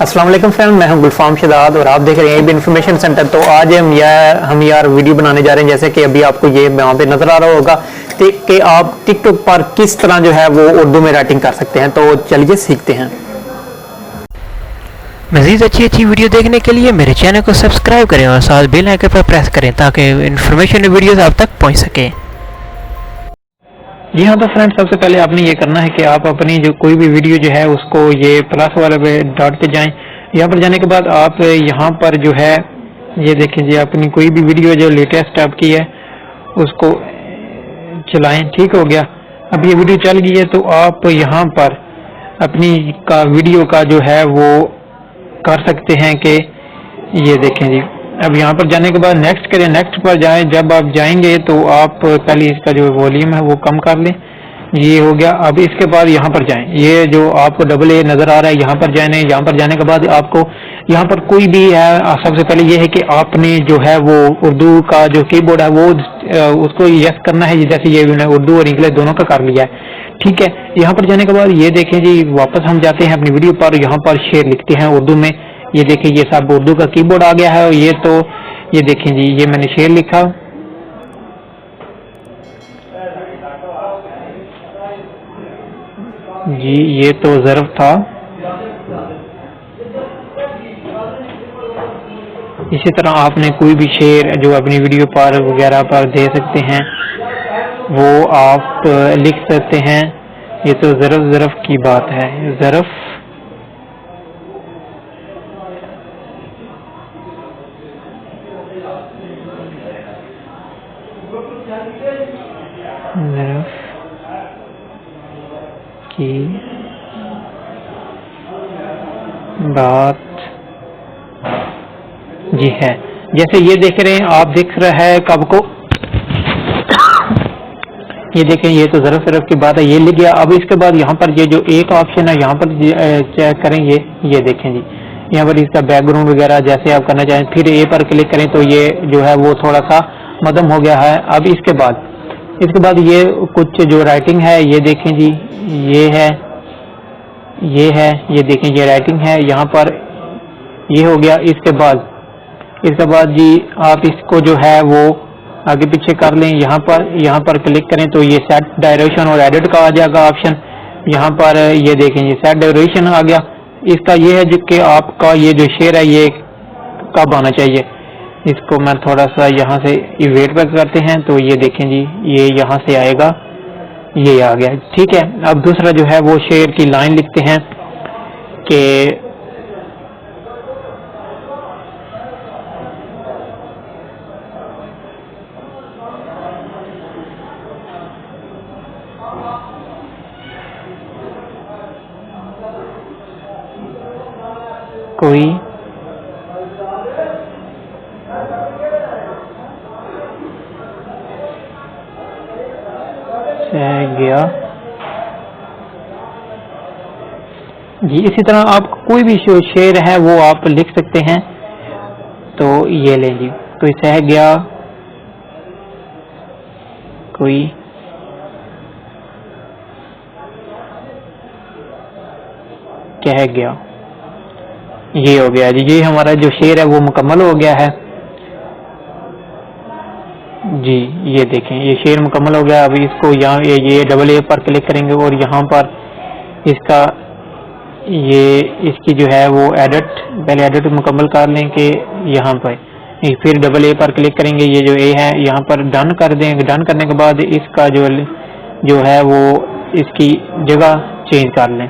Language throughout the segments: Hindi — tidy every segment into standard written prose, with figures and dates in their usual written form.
अस्सलाम वालेकुम फ्रेंड, मैं हूं गुलफाम शहजाद और आप देख रहे हैं एबी इन्फॉर्मेशन सेंटर। तो आज हम यार वीडियो बनाने जा रहे हैं, जैसे कि अभी आपको ये वहाँ पे नजर आ रहा होगा कि आप टिकटॉक पर किस तरह जो है वो उर्दू में राइटिंग कर सकते हैं। तो चलिए सीखते हैं। मज़ीद अच्छी वीडियो देखने के लिए मेरे चैनल को सब्सक्राइब करें और साथ बेल आइकन पर प्रेस करें ताकि इन्फॉर्मेशन वीडियोस आप तक पहुंच सके। जी हाँ, तो फ्रेंड सबसे पहले आपने ये करना है कि आप अपनी जो कोई भी वीडियो जो है उसको ये प्लस वाले पे डॉट पे जाएं। यहाँ पर जाने के बाद आप यहाँ पर जो है ये देखें जी, अपनी कोई भी वीडियो जो लेटेस्ट आपकी है उसको चलाएं। ठीक हो गया। अब ये वीडियो चल गई है तो आप यहाँ पर अपनी का वीडियो का जो है वो कर सकते हैं कि ये देखें जी। अब यहाँ पर जाने के बाद नेक्स्ट करें, नेक्स्ट पर जाएं। जब आप जाएंगे तो आप पहले इसका जो वॉल्यूम है वो कम कर लें। ये हो गया। अब इसके बाद यहाँ पर जाएं, ये जो आपको डबल ए नजर आ रहा है यहाँ पर जाने। यहाँ पर जाने के बाद आपको यहाँ पर कोई भी है, सबसे पहले ये है कि आपने जो है वो उर्दू का जो कीबोर्ड है वो उसको यस करना है। जैसे ये उर्दू और इंग्लिश दोनों का कर लिया है। ठीक है। यहाँ पर जाने के बाद ये देखें जी, वापस हम जाते हैं अपनी वीडियो पर। यहाँ पर शेर लिखते हैं उर्दू में। ये देखें, ये सब उर्दू का कीबोर्ड आ गया है। और ये तो ये देखें जी, ये मैंने शेर लिखा जी, ये तो ज़र्फ था। इसी तरह आपने कोई भी शेर जो अपनी वीडियो पर वगैरह पर दे सकते हैं वो आप लिख सकते हैं। ये तो ज़र्फ की बात है। ज़र्फ की बात जी है। जैसे ये देख रहे हैं आप, दिख रहा है कब को ये देखें, ये तो ज़रफ की बात है, ये लिख गया। अब इसके बाद यहाँ पर ये जो एक ऑप्शन है यहाँ पर चेक करें। ये देखें जी, यहाँ पर इसका बैकग्राउंड वगैरह जैसे आप करना चाहें, फिर ए पर क्लिक करें तो ये जो है वो थोड़ा सा मध्यम हो गया है। अब इसके बाद ये कुछ जो राइटिंग है ये देखें जी, ये है, ये देखें, ये राइटिंग है। यहाँ पर ये हो गया। इसके बाद जी आप इसको जो है वो आगे पीछे कर लें। यहाँ पर क्लिक करें तो ये सेट डायरेक्शन और एडिट का आ जाएगा ऑप्शन। यहाँ पर ये देखें, ये सेट डायरेक्शन आ गया। इसका ये है कि आपका ये जो शेर है ये कब आना चाहिए। इसको मैं थोड़ा सा यहाँ से वेट पर करते हैं तो ये देखें जी, ये यहाँ से आएगा, ये आ गया। ठीक है। अब दूसरा जो है वो शेर की लाइन लिखते हैं कि कोई गया जी। इसी तरह आप कोई भी जो शेर है वो आप लिख सकते हैं। तो ये लें जी, कोई सह गया, कोई कह गया, ये हो गया जी। ये हमारा जो शेर है वो मुकम्मल हो गया है जी। ये देखें, ये शेर मुकम्मल हो गया। अब इसको यहाँ ये डबल ए पर क्लिक करेंगे और यहाँ पर इसका इसकी जो है वो पहले एडिट मुकम्मल कर लें कि यहाँ पर, फिर डबल ए पर क्लिक करेंगे। ये जो ए है यहाँ पर डन कर देंगे। डन करने के बाद इसका जो है वो इसकी जगह चेंज कर लें।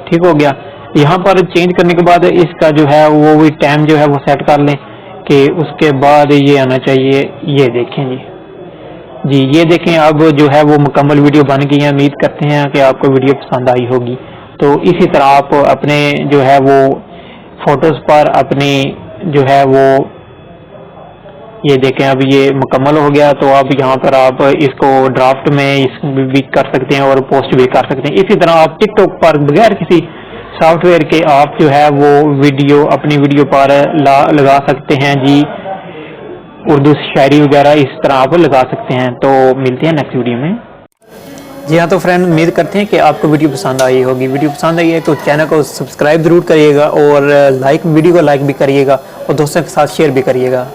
ठीक हो गया। यहाँ पर चेंज करने के बाद इसका जो है वो भी टाइम जो है वो सेट कर लें कि उसके बाद ये आना चाहिए। ये देखें जी, ये देखें, अब जो है वो मुकम्मल वीडियो बन गई है। उम्मीद करते हैं कि आपको वीडियो पसंद आई होगी। तो इसी तरह आप अपने जो है वो फोटोज पर अपनी जो है वो ये देखें, अब ये मुकम्मल हो गया। तो अब यहाँ पर आप इसको ड्राफ्ट में भी कर सकते हैं और पोस्ट भी कर सकते हैं। इसी तरह आप टिकटॉक पर बगैर किसी सॉफ्टवेयर के आप जो है वो अपनी वीडियो पर लगा सकते हैं जी। उर्दू शायरी वगैरह इस तरह आप लगा सकते हैं। तो मिलते हैं नेक्स्ट वीडियो में। जी हाँ, तो फ्रेंड उम्मीद करते हैं कि आपको वीडियो पसंद आई होगी। वीडियो पसंद आई है तो चैनल को सब्सक्राइब ज़रूर करिएगा और वीडियो को लाइक भी करिएगा और दोस्तों के साथ शेयर भी करिएगा।